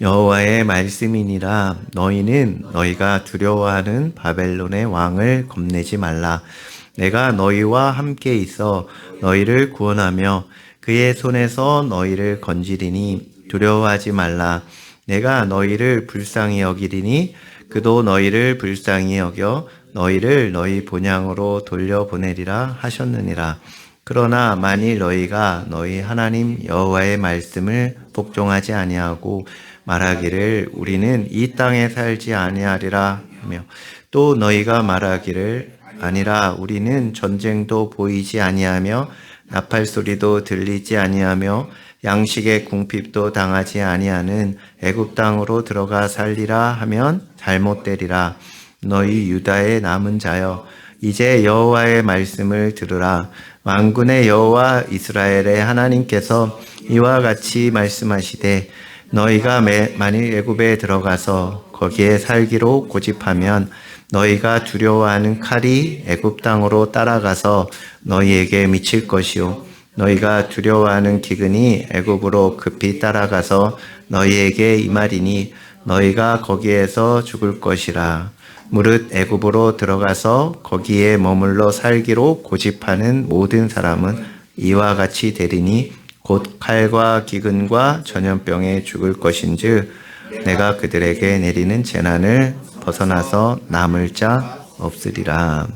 여호와의 말씀이니라. 너희는 너희가 두려워하는 바벨론의 왕을 겁내지 말라. 내가 너희와 함께 있어 너희를 구원하며 그의 손에서 너희를 건지리니 두려워하지 말라. 내가 너희를 불쌍히 여기리니 그도 너희를 불쌍히 여겨 너희를 너희 본향으로 돌려보내리라 하셨느니라. 그러나 만일 너희가 너희 하나님 여호와의 말씀을 복종하지 아니하고 말하기를 우리는 이 땅에 살지 아니하리라 하며 또 너희가 말하기를 아니라 우리는 전쟁도 보이지 아니하며 나팔 소리도 들리지 아니하며 양식의 궁핍도 당하지 아니하는 애굽 땅으로 들어가 살리라 하면 잘못되리라. 너희 유다의 남은 자여 이제 여호와의 말씀을 들으라. 만군의 여호와 이스라엘의 하나님께서 이와 같이 말씀하시되 너희가 만일 애굽에 들어가서 거기에 살기로 고집하면 너희가 두려워하는 칼이 애굽 땅으로 따라가서 너희에게 미칠 것이요 너희가 두려워하는 기근이 애굽으로 급히 따라가서 너희에게 임하리니 너희가 거기에서 죽을 것이라. 무릇 애굽으로 들어가서 거기에 머물러 살기로 고집하는 모든 사람은 이와 같이 되리니 곧 칼과 기근과 전염병에 죽을 것인즉 내가 그들에게 내리는 재난을 벗어나서 남을 자 없으리라.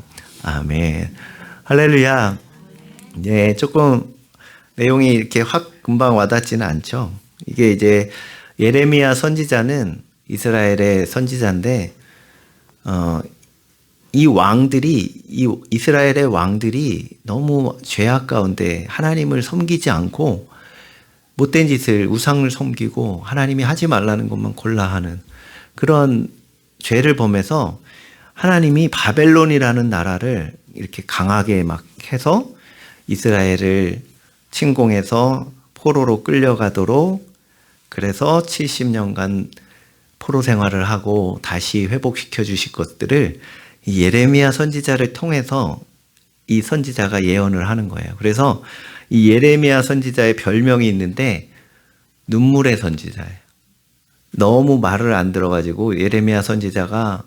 아멘. 할렐루야. 네, 조금 내용이 이렇게 확 금방 와닿지는 않죠. 이게 이제 예레미야 선지자는 이스라엘의 선지자인데 이 이스라엘의 왕들이 너무 죄악 가운데 하나님을 섬기지 않고 못된 짓을 우상을 섬기고 하나님이 하지 말라는 것만 골라 하는 그런 죄를 범해서 하나님이 바벨론이라는 나라를 이렇게 강하게 막 해서 이스라엘을 침공해서 포로로 끌려가도록 그래서 70년간 포로 생활을 하고 다시 회복시켜 주실 것들을 이 예레미야 선지자를 통해서 이 선지자가 예언을 하는 거예요. 그래서 이 예레미야 선지자의 별명이 있는데 눈물의 선지자예요. 너무 말을 안 들어가지고 예레미야 선지자가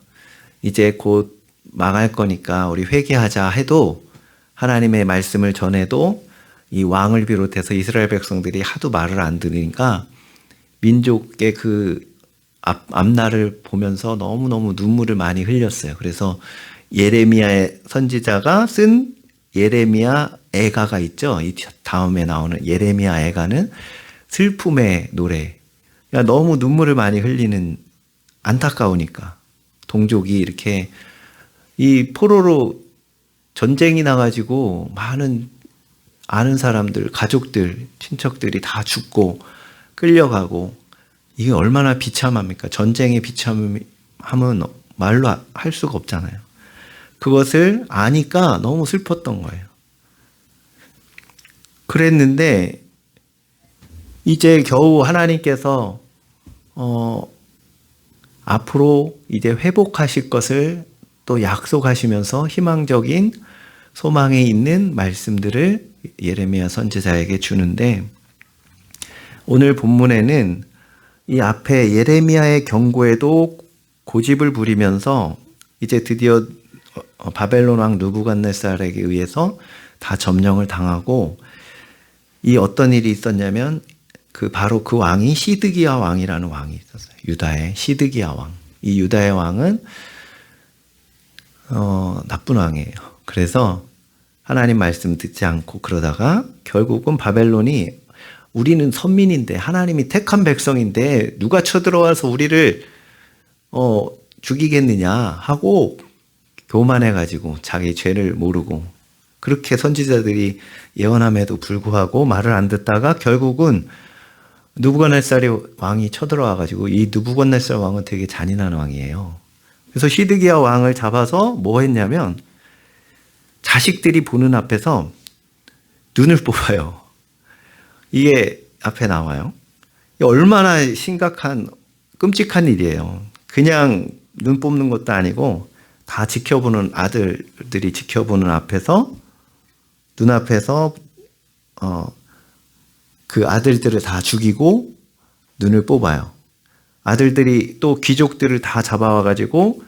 이제 곧 망할 거니까 우리 회개하자 해도 하나님의 말씀을 전해도 이 왕을 비롯해서 이스라엘 백성들이 하도 말을 안 들으니까 민족의 그 앞날을 보면서 너무너무 눈물을 많이 흘렸어요. 그래서 예레미야의 선지자가 쓴 예레미야 애가가 있죠. 이 다음에 나오는 예레미야 애가는 슬픔의 노래. 그러니까 너무 눈물을 많이 흘리는 안타까우니까 동족이 이렇게 이 포로로 전쟁이 나가지고 많은 아는 사람들, 가족들, 친척들이 다 죽고 끌려가고 이게 얼마나 비참합니까? 전쟁의 비참함은 말로 할 수가 없잖아요. 그것을 아니까 너무 슬펐던 거예요. 그랬는데 이제 겨우 하나님께서 앞으로 이제 회복하실 것을 또 약속하시면서 희망적인 소망에 있는 말씀들을 예레미야 선지자에게 주는데 오늘 본문에는 이 앞에 예레미야의 경고에도 고집을 부리면서 이제 드디어 바벨론 왕 느부갓네살에게 의해서 다 점령을 당하고 이 어떤 일이 있었냐면 바로 그 왕이 시드기야 왕이라는 왕이 있었어요. 유다의 시드기야 왕. 이 유다의 왕은 나쁜 왕이에요. 그래서 하나님 말씀 듣지 않고 그러다가 결국은 바벨론이 우리는 선민인데 하나님이 택한 백성인데 누가 쳐들어와서 우리를 죽이겠느냐 하고 교만해가지고 자기 죄를 모르고 그렇게 선지자들이 예언함에도 불구하고 말을 안 듣다가 결국은 느부갓네살이 왕이 쳐들어와가지고 이 느부갓네살 왕은 되게 잔인한 왕이에요. 그래서 시드기야 왕을 잡아서 뭐 했냐면 자식들이 보는 앞에서 눈을 뽑아요. 이게 앞에 나와요. 얼마나 심각한 끔찍한 일이에요. 그냥 눈 뽑는 것도 아니고 다 지켜보는 아들들이 지켜보는 앞에서 눈앞에서 그 아들들을 다 죽이고 눈을 뽑아요. 아들들이 또 귀족들을 다 잡아와가지고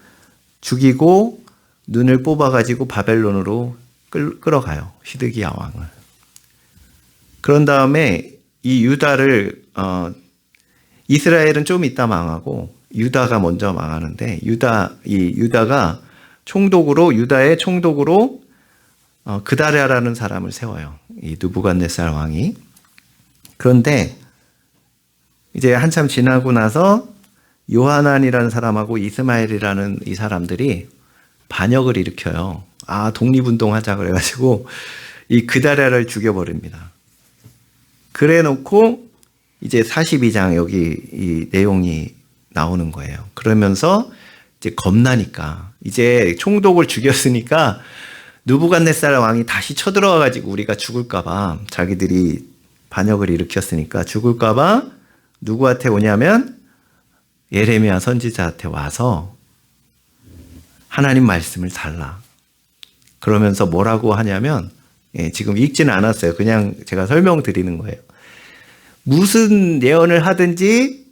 죽이고 눈을 뽑아가지고 바벨론으로 끌어가요. 시드기야 왕을. 그런 다음에 이 유다를 이스라엘은 좀 있다 망하고 유다가 먼저 망하는데 유다가 유다의 총독으로 그다랴라는 사람을 세워요. 이 느부갓네살 왕이. 그런데 이제 한참 지나고 나서 요하난이라는 사람하고 이스마엘이라는 이 사람들이 반역을 일으켜요. 독립운동하자 그래가지고 이 그다랴를 죽여버립니다. 그래 놓고 이제 42장 여기 이 내용이 나오는 거예요. 그러면서 이제 겁나니까 이제 총독을 죽였으니까 느부갓네살 왕이 다시 쳐들어와가지고 우리가 죽을까봐 자기들이 반역을 일으켰으니까 죽을까봐 누구한테 오냐면 예레미야 선지자한테 와서 하나님 말씀을 달라. 그러면서 뭐라고 하냐면 지금 읽지는 않았어요. 그냥 제가 설명드리는 거예요. 무슨 예언을 하든지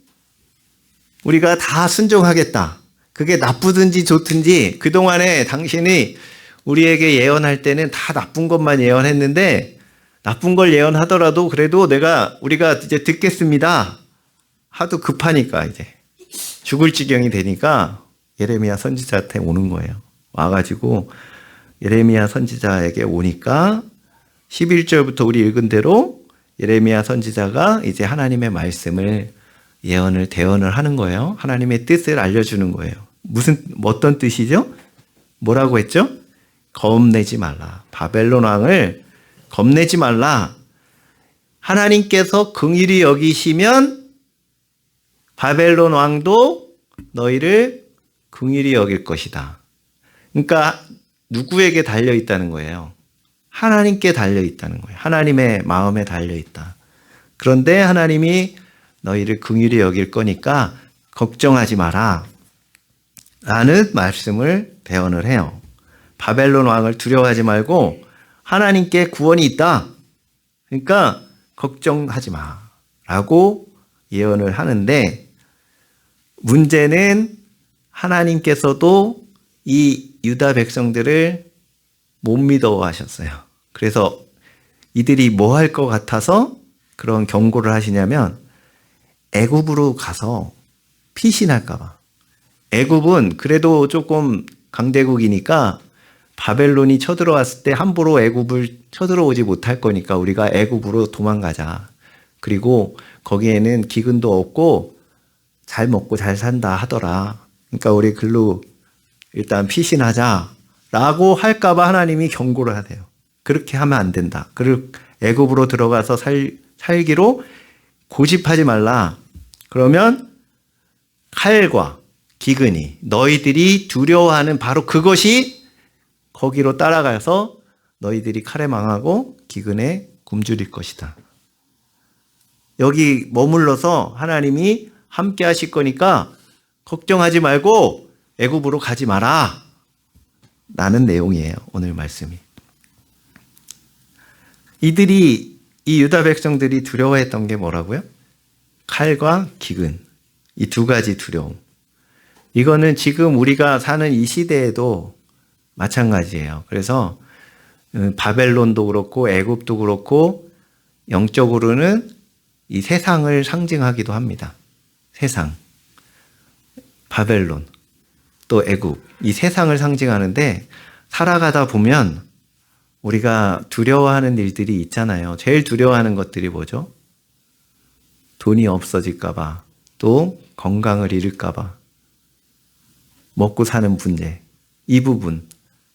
우리가 다 순종하겠다. 그게 나쁘든지 좋든지 그동안에 당신이 우리에게 예언할 때는 다 나쁜 것만 예언했는데 나쁜 걸 예언하더라도 그래도 우리가 이제 듣겠습니다. 하도 급하니까 이제 죽을 지경이 되니까 예레미야 선지자한테 오는 거예요. 와가지고 예레미야 선지자에게 오니까 11절부터 우리 읽은 대로 예레미야 선지자가 이제 하나님의 말씀을 대언을 하는 거예요. 하나님의 뜻을 알려주는 거예요. 어떤 뜻이죠? 뭐라고 했죠? 겁내지 말라. 바벨론 왕을 겁내지 말라. 하나님께서 긍휼히 여기시면 바벨론 왕도 너희를 긍휼히 여길 것이다. 그러니까 누구에게 달려 있다는 거예요? 하나님께 달려 있다는 거예요. 하나님의 마음에 달려 있다. 그런데 하나님이 너희를 긍휼히 여길 거니까 걱정하지 마라. 라는 말씀을 대언을 해요. 바벨론 왕을 두려워하지 말고 하나님께 구원이 있다. 그러니까 걱정하지 마. 라고 예언을 하는데 문제는 하나님께서도 이 유다 백성들을 못 믿어 하셨어요. 그래서 이들이 뭐 할 것 같아서 그런 경고를 하시냐면 애굽으로 가서 피신할까 봐. 애굽은 그래도 조금 강대국이니까 바벨론이 쳐들어왔을 때 함부로 애굽을 쳐들어오지 못할 거니까 우리가 애굽으로 도망가자. 그리고 거기에는 기근도 없고 잘 먹고 잘 산다 하더라. 그러니까 우리 글로 일단 피신하자라고 할까봐 하나님이 경고를 하세요. 그렇게 하면 안 된다. 애굽으로 들어가서 살기로 고집하지 말라. 그러면 칼과 기근이 너희들이 두려워하는 바로 그것이 거기로 따라가서 너희들이 칼에 망하고 기근에 굶주릴 것이다. 여기 머물러서 하나님이 함께 하실 거니까 걱정하지 말고 애굽으로 가지 마라. 라는 내용이에요. 오늘 말씀이. 이 유다 백성들이 두려워했던 게 뭐라고요? 칼과 기근. 이 두 가지 두려움. 이거는 지금 우리가 사는 이 시대에도 마찬가지예요. 그래서 바벨론도 그렇고 애굽도 그렇고 영적으로는 이 세상을 상징하기도 합니다. 세상. 바벨론. 또 애굽. 이 세상을 상징하는데 살아가다 보면 우리가 두려워하는 일들이 있잖아요. 제일 두려워하는 것들이 뭐죠? 돈이 없어질까 봐. 또 건강을 잃을까 봐. 먹고 사는 문제. 이 부분.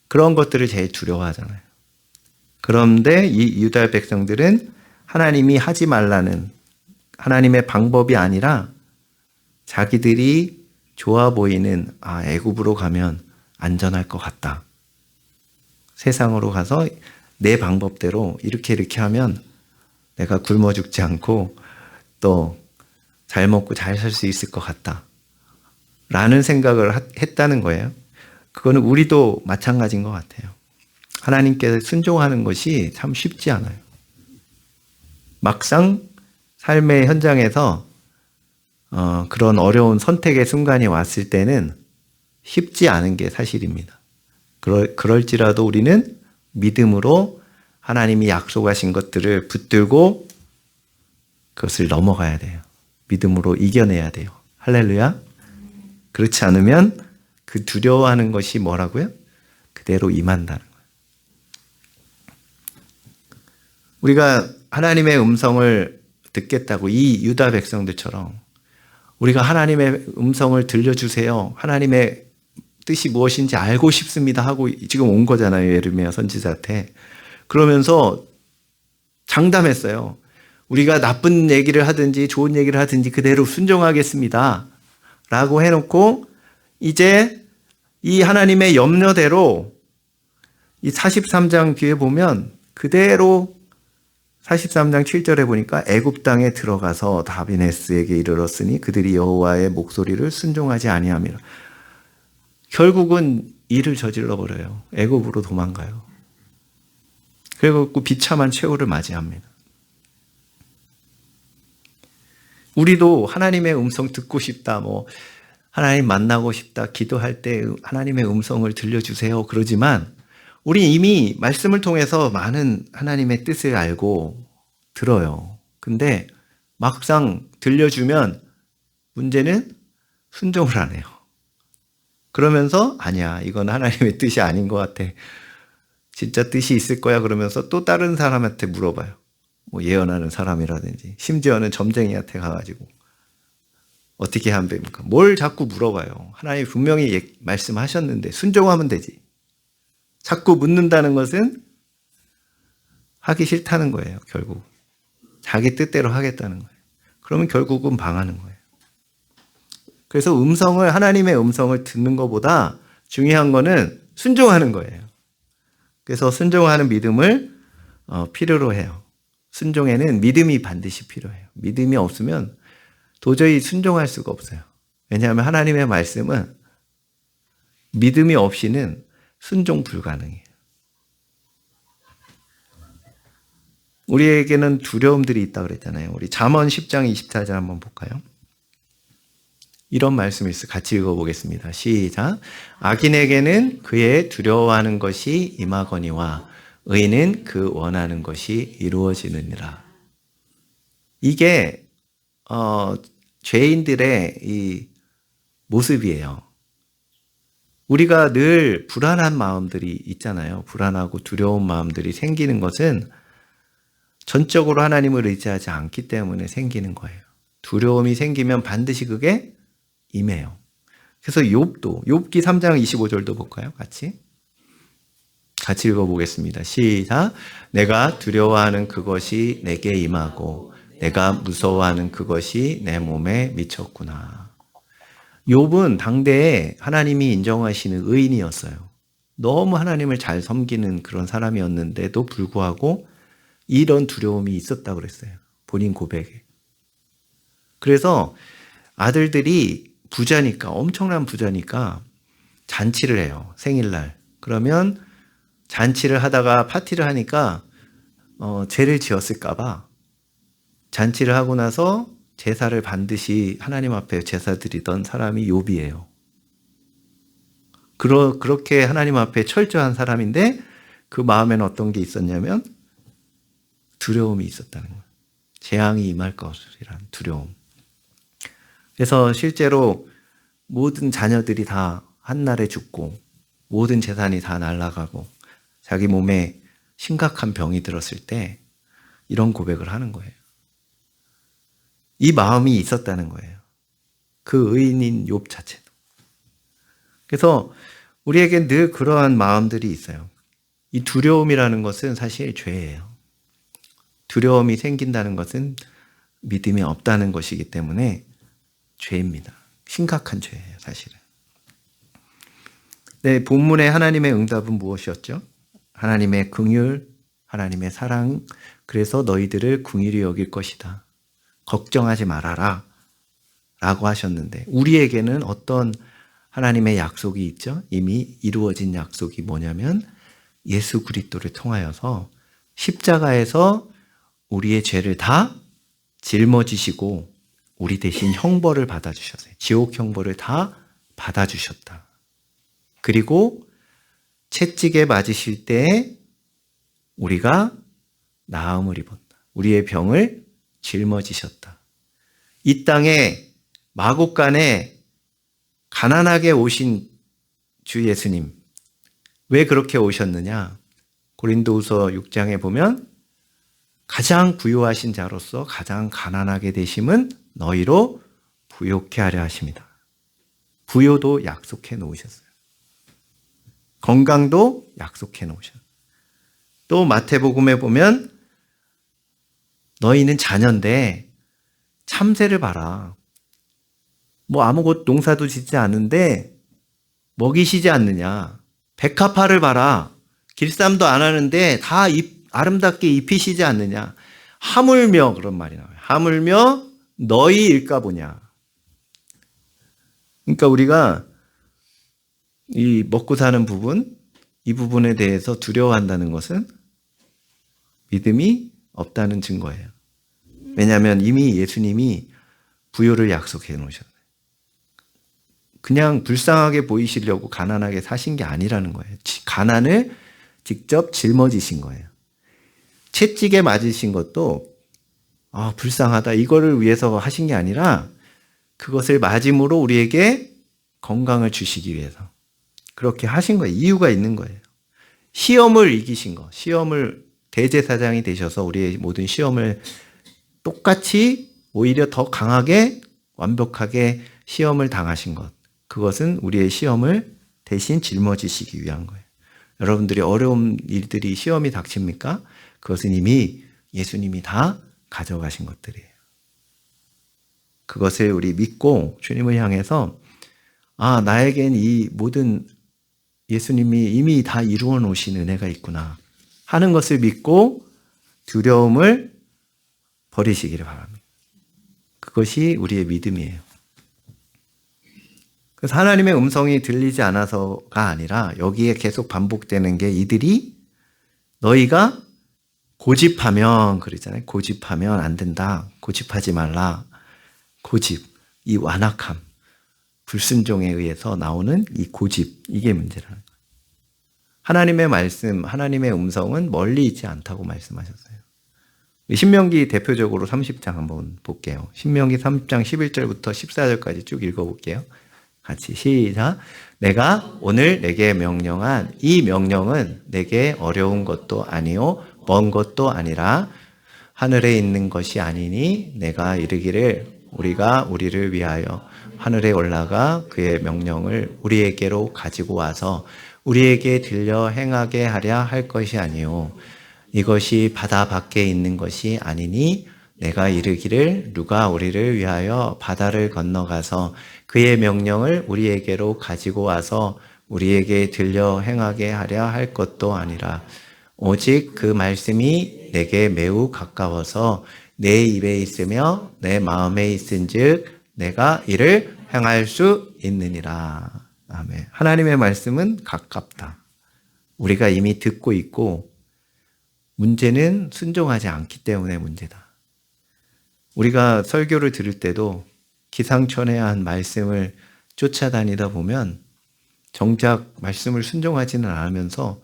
그런 것들을 제일 두려워하잖아요. 그런데 이 유다 백성들은 하나님이 하지 말라는 하나님의 방법이 아니라 자기들이 좋아 보이는 애굽으로 가면 안전할 것 같다. 세상으로 가서 내 방법대로 이렇게 하면 내가 굶어 죽지 않고 또 잘 먹고 잘 살 수 있을 것 같다. 라는 생각을 했다는 거예요. 그거는 우리도 마찬가지인 것 같아요. 하나님께 순종하는 것이 참 쉽지 않아요. 막상 삶의 현장에서 그런 어려운 선택의 순간이 왔을 때는 쉽지 않은 게 사실입니다. 그럴지라도 우리는 믿음으로 하나님이 약속하신 것들을 붙들고 그것을 넘어가야 돼요. 믿음으로 이겨내야 돼요. 할렐루야. 그렇지 않으면 그 두려워하는 것이 뭐라고요? 그대로 임한다는 거예요. 우리가 하나님의 음성을 듣겠다고 이 유다 백성들처럼 우리가 하나님의 음성을 들려주세요. 하나님의 뜻이 무엇인지 알고 싶습니다 하고 지금 온 거잖아요. 예레미야 선지자한테. 그러면서 장담했어요. 우리가 나쁜 얘기를 하든지 좋은 얘기를 하든지 그대로 순종하겠습니다. 라고 해놓고 이제 이 하나님의 염려대로 이 43장 뒤에 보면 그대로 43장 7절에 보니까 애굽 땅에 들어가서 다비네스에게 이르렀으니 그들이 여호와의 목소리를 순종하지 아니함이라. 결국은 일을 저질러 버려요. 애굽으로 도망가요. 그리고 비참한 최후를 맞이합니다. 우리도 하나님의 음성 듣고 싶다, 하나님 만나고 싶다, 기도할 때 하나님의 음성을 들려주세요. 그러지만 우리 이미 말씀을 통해서 많은 하나님의 뜻을 알고 들어요. 근데 막상 들려주면 문제는 순종을 안 해요. 그러면서 아니야, 이건 하나님의 뜻이 아닌 것 같아. 진짜 뜻이 있을 거야. 그러면서 또 다른 사람한테 물어봐요. 예언하는 사람이라든지 심지어는 점쟁이한테 가가지고 어떻게 하면 됩니까? 뭘 자꾸 물어봐요. 하나님 분명히 말씀하셨는데 순종하면 되지. 자꾸 묻는다는 것은 하기 싫다는 거예요. 결국 자기 뜻대로 하겠다는 거예요. 그러면 결국은 방하는 거예요. 그래서 하나님의 음성을 듣는 것보다 중요한 거는 순종하는 거예요. 그래서 순종하는 믿음을 필요로 해요. 순종에는 믿음이 반드시 필요해요. 믿음이 없으면 도저히 순종할 수가 없어요. 왜냐하면 하나님의 말씀은 믿음이 없이는 순종 불가능해요. 우리에게는 두려움들이 있다고 그랬잖아요. 우리 잠언 10장 24절 한번 볼까요? 이런 말씀이 있어요. 같이 읽어보겠습니다. 시작. 악인에게는 그의 두려워하는 것이 임하거니와 의인은 그 원하는 것이 이루어지느니라. 이게 죄인들의 이 모습이에요. 우리가 늘 불안한 마음들이 있잖아요. 불안하고 두려운 마음들이 생기는 것은 전적으로 하나님을 의지하지 않기 때문에 생기는 거예요. 두려움이 생기면 반드시 그게 임해요. 그래서 욥기 3장 25절도 볼까요? 같이 읽어보겠습니다. 시작. 내가 두려워하는 그것이 내게 임하고 내가 무서워하는 그것이 내 몸에 미쳤구나. 욥은 당대에 하나님이 인정하시는 의인이었어요. 너무 하나님을 잘 섬기는 그런 사람이었는데도 불구하고 이런 두려움이 있었다고 그랬어요. 본인 고백에. 그래서 아들들이 엄청난 부자니까 잔치를 해요. 생일날. 그러면 잔치를 하다가 파티를 하니까 죄를 지었을까 봐 잔치를 하고 나서 제사를 반드시 하나님 앞에 제사 드리던 사람이 욥이에요. 그렇게 하나님 앞에 철저한 사람인데 그 마음에는 어떤 게 있었냐면 두려움이 있었다는 거예요. 재앙이 임할 것이라는 두려움. 그래서 실제로 모든 자녀들이 다 한날에 죽고 모든 재산이 다 날아가고 자기 몸에 심각한 병이 들었을 때 이런 고백을 하는 거예요. 이 마음이 있었다는 거예요. 그 의인인 욥 자체도. 그래서 우리에게 늘 그러한 마음들이 있어요. 이 두려움이라는 것은 사실 죄예요. 두려움이 생긴다는 것은 믿음이 없다는 것이기 때문에 죄입니다. 심각한 죄예요, 사실은. 네, 본문의 하나님의 응답은 무엇이었죠? 하나님의 긍휼, 하나님의 사랑, 그래서 너희들을 긍휼히 여길 것이다. 걱정하지 말아라 라고 하셨는데 우리에게는 어떤 하나님의 약속이 있죠? 이미 이루어진 약속이 뭐냐면 예수 그리스도를 통하여서 십자가에서 우리의 죄를 다 짊어지시고 우리 대신 형벌을 받아주셨어요. 지옥 형벌을 다 받아주셨다. 그리고 채찍에 맞으실 때 우리가 나음을 입었다. 우리의 병을 짊어지셨다. 이 땅에 마국간에 가난하게 오신 주 예수님, 왜 그렇게 오셨느냐? 고린도후서 6장에 보면 가장 부유하신 자로서 가장 가난하게 되심은 너희로 부욕케 하려 하십니다. 부요도 약속해 놓으셨어요. 건강도 약속해 놓으셨어요. 또 마태복음에 보면 너희는 자녀인데 참새를 봐라. 아무것도 농사도 짓지 않는데 먹이시지 않느냐. 백합화를 봐라. 길쌈도 안 하는데 다 아름답게 입히시지 않느냐. 하물며 그런 말이 나와요. 하물며 너희 일까 보냐. 그러니까 우리가 이 먹고 사는 부분, 이 부분에 대해서 두려워한다는 것은 믿음이 없다는 증거예요. 왜냐하면 이미 예수님이 부요를 약속해 놓으셨어요. 그냥 불쌍하게 보이시려고 가난하게 사신 게 아니라는 거예요. 가난을 직접 짊어지신 거예요. 채찍에 맞으신 것도 불쌍하다 이거를 위해서 하신 게 아니라 그것을 맞음으로 우리에게 건강을 주시기 위해서 그렇게 하신 거예요. 이유가 있는 거예요. 시험을 이기신 거, 시험을 대제사장이 되셔서 우리의 모든 시험을 똑같이 오히려 더 강하게 완벽하게 시험을 당하신 것, 그것은 우리의 시험을 대신 짊어지시기 위한 거예요. 여러분들이 어려운 일들이 시험이 닥칩니까? 그것은 이미 예수님이 다 가져가신 것들이에요. 그것을 우리 믿고 주님을 향해서 나에겐 이 모든 예수님이 이미 다 이루어 놓으신 은혜가 있구나 하는 것을 믿고 두려움을 버리시기를 바랍니다. 그것이 우리의 믿음이에요. 그래서 하나님의 음성이 들리지 않아서가 아니라 여기에 계속 반복되는 게 이들이 너희가 고집하면 그러잖아요. 고집하면 안 된다. 고집하지 말라. 고집, 이 완악함, 불순종에 의해서 나오는 이 고집, 이게 문제라는 거예요. 하나님의 말씀, 하나님의 음성은 멀리 있지 않다고 말씀하셨어요. 신명기 대표적으로 30장 한번 볼게요. 신명기 30장 11절부터 14절까지 쭉 읽어볼게요. 같이 시작. 내가 오늘 내게 명령한 이 명령은 내게 어려운 것도 아니요 먼 것도 아니라 하늘에 있는 것이 아니니 내가 이르기를 우리가 우리를 위하여 하늘에 올라가 그의 명령을 우리에게로 가지고 와서 우리에게 들려 행하게 하려 할 것이 아니요 이것이 바다 밖에 있는 것이 아니니 내가 이르기를 누가 우리를 위하여 바다를 건너가서 그의 명령을 우리에게로 가지고 와서 우리에게 들려 행하게 하려 할 것도 아니라 오직 그 말씀이 내게 매우 가까워서 내 입에 있으며 내 마음에 있은즉 내가 이를 행할 수 있느니라. 아멘. 하나님의 말씀은 가깝다. 우리가 이미 듣고 있고 문제는 순종하지 않기 때문에 문제다. 우리가 설교를 들을 때도 기상천외한 말씀을 쫓아다니다 보면 정작 말씀을 순종하지는 않으면서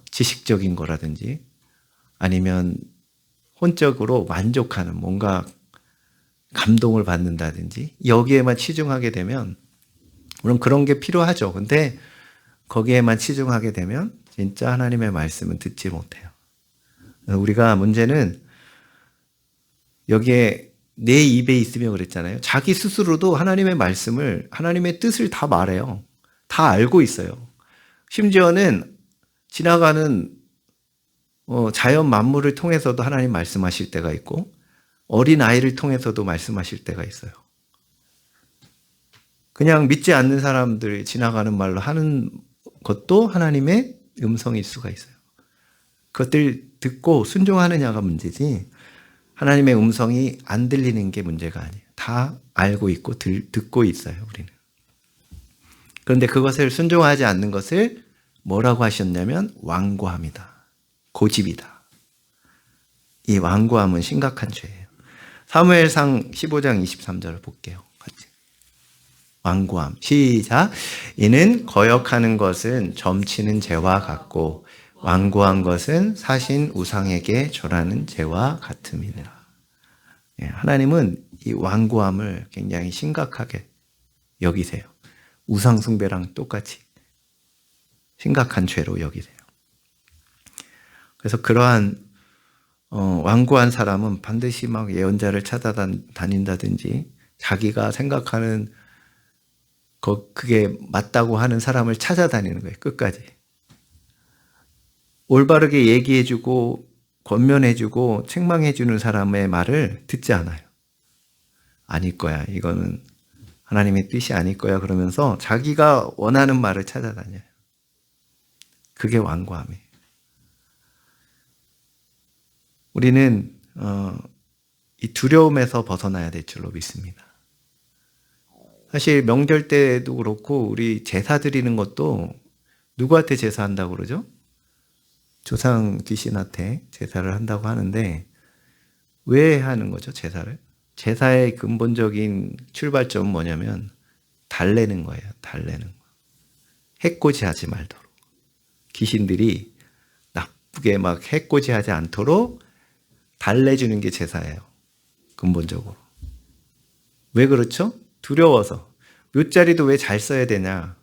지식적인 거라든지 아니면 혼적으로 만족하는 뭔가 감동을 받는다든지 여기에만 치중하게 되면 물론 그런 게 필요하죠. 근데 거기에만 치중하게 되면 진짜 하나님의 말씀은 듣지 못해요. 우리가 문제는 여기에 내 입에 있으며 그랬잖아요. 자기 스스로도 하나님의 말씀을, 하나님의 뜻을 다 말해요. 다 알고 있어요. 심지어는 지나가는 자연 만물을 통해서도 하나님 말씀하실 때가 있고 어린 아이를 통해서도 말씀하실 때가 있어요. 그냥 믿지 않는 사람들이 지나가는 말로 하는 것도 하나님의 음성일 수가 있어요. 그것들 듣고 순종하느냐가 문제지 하나님의 음성이 안 들리는 게 문제가 아니에요. 다 알고 있고 듣고 있어요, 우리는. 그런데 그것을 순종하지 않는 것을 뭐라고 하셨냐면 완고함이다. 고집이다. 이 완고함은 심각한 죄예요. 사무엘상 15장 23절을 볼게요. 같이. 완고함. 시작. 이는 거역하는 것은 점치는 죄와 같고 완고한 것은 사신 우상에게 절하는 죄와 같음이니라. 하나님은 이 완고함을 굉장히 심각하게 여기세요. 우상 숭배랑 똑같이 심각한 죄로 여기세요. 그래서 그러한 완고한 사람은 반드시 막 예언자를 찾아다닌다든지 자기가 생각하는 그게 맞다고 하는 사람을 찾아다니는 거예요. 끝까지. 올바르게 얘기해주고 권면해주고 책망해주는 사람의 말을 듣지 않아요. 아닐 거야. 이거는 하나님의 뜻이 아닐 거야. 그러면서 자기가 원하는 말을 찾아다녀요. 그게 완고함이에요. 우리는 이 두려움에서 벗어나야 될 줄로 믿습니다. 사실 명절 때도 그렇고 우리 제사 드리는 것도 누구한테 제사한다고 그러죠? 조상 귀신한테 제사를 한다고 하는데 왜 하는 거죠, 제사를? 제사의 근본적인 출발점은 뭐냐면 달래는 거예요. 달래는 거. 해코지하지 말도록. 귀신들이 나쁘게 막 해코지하지 않도록 달래주는 게 제사예요. 근본적으로. 왜 그렇죠? 두려워서. 묘자리도 왜 잘 써야 되냐?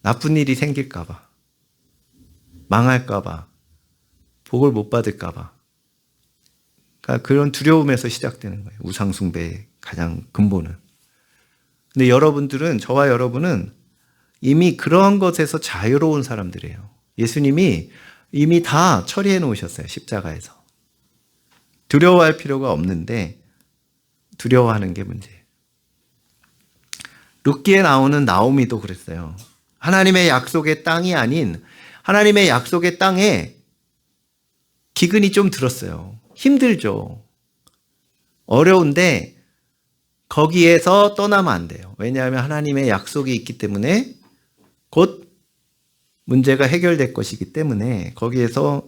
나쁜 일이 생길까 봐. 망할까 봐. 복을 못 받을까 봐. 그러니까 그런 두려움에서 시작되는 거예요. 우상숭배의 가장 근본은. 근데 여러분들은, 저와 여러분은 이미 그러한 것에서 자유로운 사람들이에요. 예수님이 이미 다 처리해 놓으셨어요. 십자가에서. 두려워할 필요가 없는데 두려워하는 게 문제예요. 룻기에 나오는 나오미도 그랬어요. 하나님의 약속의 땅이 아닌 하나님의 약속의 땅에 기근이 좀 들었어요. 힘들죠. 어려운데 거기에서 떠나면 안 돼요. 왜냐하면 하나님의 약속이 있기 때문에 곧 문제가 해결될 것이기 때문에 거기에서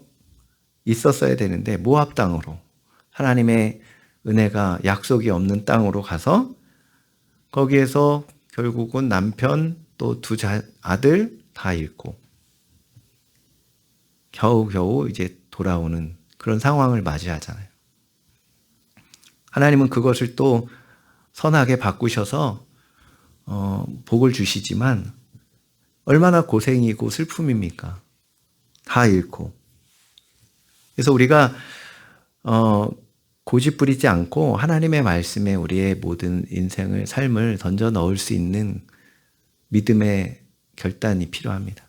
있었어야 되는데 모압 땅으로 하나님의 은혜가 약속이 없는 땅으로 가서 거기에서 결국은 남편 또 두 아들 다 잃고 겨우겨우 이제 돌아오는 그런 상황을 맞이하잖아요. 하나님은 그것을 또 선하게 바꾸셔서 복을 주시지만 얼마나 고생이고 슬픔입니까? 다 잃고. 그래서 우리가 고집 부리지 않고 하나님의 말씀에 우리의 모든 인생을, 삶을 던져 넣을 수 있는 믿음의 결단이 필요합니다.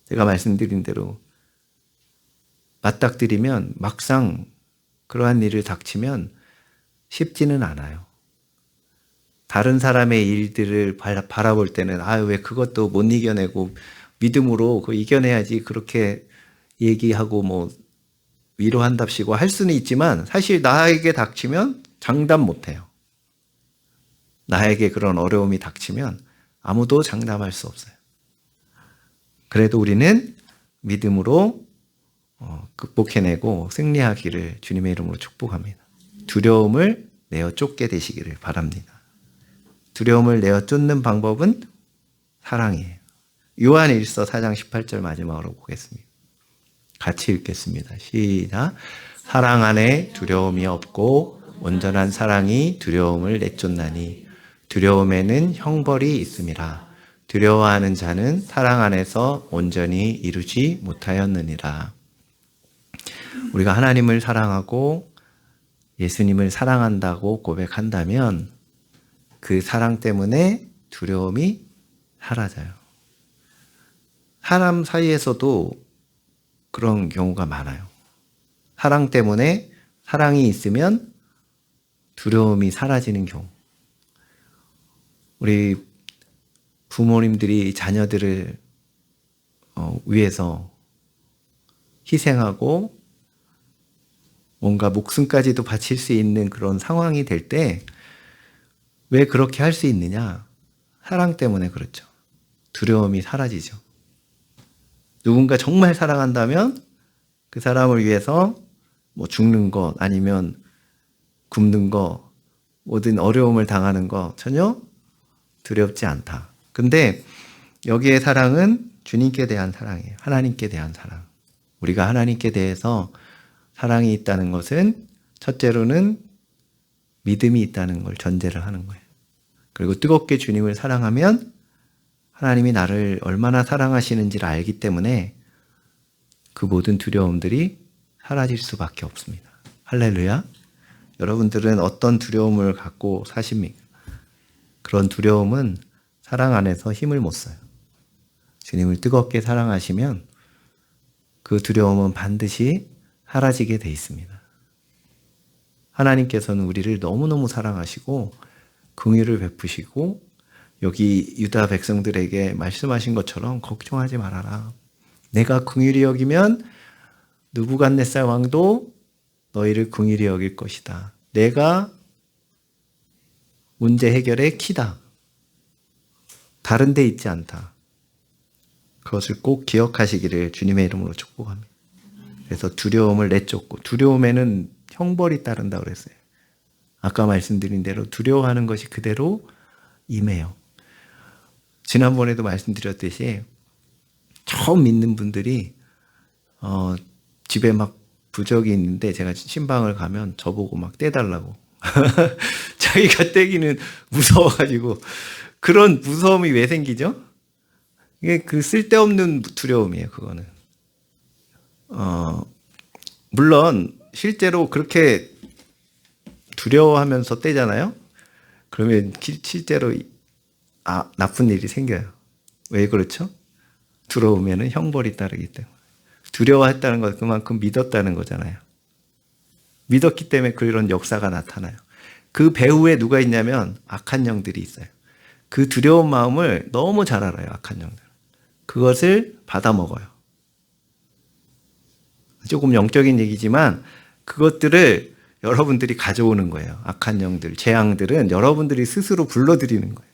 제가 말씀드린 대로 맞닥뜨리면 막상 그러한 일을 닥치면 쉽지는 않아요. 다른 사람의 일들을 바라볼 때는 왜 그것도 못 이겨내고 믿음으로 그거 이겨내야지 그렇게 얘기하고 뭐 위로한답시고 할 수는 있지만 사실 나에게 닥치면 장담 못해요. 나에게 그런 어려움이 닥치면 아무도 장담할 수 없어요. 그래도 우리는 믿음으로 극복해내고 승리하기를 주님의 이름으로 축복합니다. 두려움을 내어 쫓게 되시기를 바랍니다. 두려움을 내어 쫓는 방법은 사랑이에요. 요한일서 4장 18절 마지막으로 보겠습니다. 같이 읽겠습니다. 시작. 사랑 안에 두려움이 없고 온전한 사랑이 두려움을 내쫓나니 두려움에는 형벌이 있음이라. 두려워하는 자는 사랑 안에서 온전히 이루지 못하였느니라. 우리가 하나님을 사랑하고 예수님을 사랑한다고 고백한다면 그 사랑 때문에 두려움이 사라져요. 사람 사이에서도 그런 경우가 많아요. 사랑 때문에 사랑이 있으면 두려움이 사라지는 경우. 우리 부모님들이 자녀들을 위해서 희생하고 뭔가 목숨까지도 바칠 수 있는 그런 상황이 될 때 왜 그렇게 할 수 있느냐? 사랑 때문에 그렇죠. 두려움이 사라지죠. 누군가 정말 사랑한다면 그 사람을 위해서 뭐 죽는 것 아니면 굶는 거, 모든 어려움을 당하는 거 전혀 두렵지 않다. 근데 여기에 사랑은 주님께 대한 사랑이에요. 하나님께 대한 사랑. 우리가 하나님께 대해서 사랑이 있다는 것은 첫째로는 믿음이 있다는 걸 전제를 하는 거예요. 그리고 뜨겁게 주님을 사랑하면 하나님이 나를 얼마나 사랑하시는지를 알기 때문에 그 모든 두려움들이 사라질 수밖에 없습니다. 할렐루야. 여러분들은 어떤 두려움을 갖고 사십니까? 그런 두려움은 사랑 안에서 힘을 못 써요. 주님을 뜨겁게 사랑하시면 그 두려움은 반드시 사라지게 돼 있습니다. 하나님께서는 우리를 너무너무 사랑하시고 긍휼을 베푸시고 여기 유다 백성들에게 말씀하신 것처럼 걱정하지 말아라. 내가 긍휼히 여기면 느부갓네살 왕도 너희를 긍휼히 여길 것이다. 내가 문제 해결의 키다. 다른 데 있지 않다. 그것을 꼭 기억하시기를 주님의 이름으로 축복합니다. 그래서 두려움을 내쫓고, 두려움에는 형벌이 따른다고 그랬어요. 아까 말씀드린 대로 두려워하는 것이 그대로 임해요. 지난번에도 말씀드렸듯이 처음 믿는 분들이 집에 막 부적이 있는데 제가 신방을 가면 저보고 막 떼달라고 자기가 떼기는 무서워가지고. 그런 무서움이 왜 생기죠? 이게 그 쓸데없는 두려움이에요. 그거는 물론 실제로 그렇게 두려워하면서 떼잖아요. 그러면 실제로 나쁜 일이 생겨요. 왜 그렇죠? 두려우면 형벌이 따르기 때문에. 두려워했다는 것 그만큼 믿었다는 거잖아요. 믿었기 때문에 그런 역사가 나타나요. 그 배후에 누가 있냐면 악한 영들이 있어요. 그 두려운 마음을 너무 잘 알아요. 악한 영들. 그것을 받아먹어요. 조금 영적인 얘기지만 그것들을 여러분들이 가져오는 거예요. 악한 영들, 재앙들은 여러분들이 스스로 불러들이는 거예요.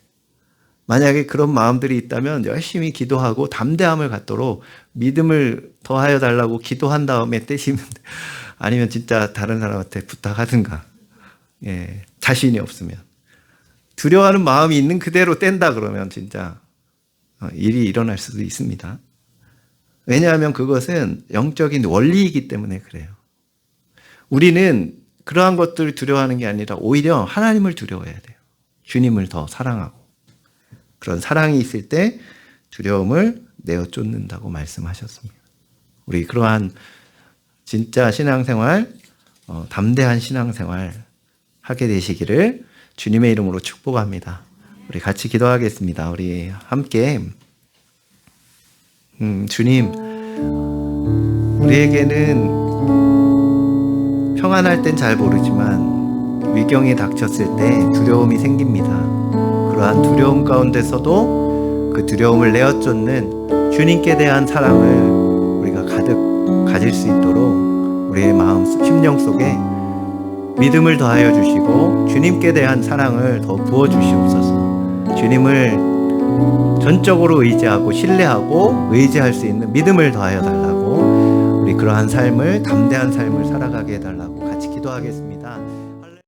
만약에 그런 마음들이 있다면 열심히 기도하고 담대함을 갖도록 믿음을 더하여 달라고 기도한 다음에 떼시면, 아니면 진짜 다른 사람한테 부탁하든가. 예, 자신이 없으면. 두려워하는 마음이 있는 그대로 뗀다 그러면 진짜 일이 일어날 수도 있습니다. 왜냐하면 그것은 영적인 원리이기 때문에 그래요. 우리는 그러한 것들을 두려워하는 게 아니라 오히려 하나님을 두려워해야 돼요. 주님을 더 사랑하고. 그런 사랑이 있을 때 두려움을 내어 쫓는다고 말씀하셨습니다. 우리 그러한 진짜 신앙생활, 담대한 신앙생활 하게 되시기를 주님의 이름으로 축복합니다. 우리 같이 기도하겠습니다. 우리 함께 주님, 우리에게는 평안할 땐 잘 모르지만 위경이 닥쳤을 때 두려움이 생깁니다. 그러한 두려움 가운데서도 그 두려움을 내어 쫓는 주님께 대한 사랑을 우리가 가득 가질 수 있도록 우리의 마음, 심령 속에 믿음을 더하여 주시고 주님께 대한 사랑을 더 부어 주시옵소서. 주님을 전적으로 의지하고 신뢰하고 의지할 수 있는 믿음을 더하여 달라고, 우리 그러한 삶을, 담대한 삶을 살아가게 해달라고 같이 기도하겠습니다.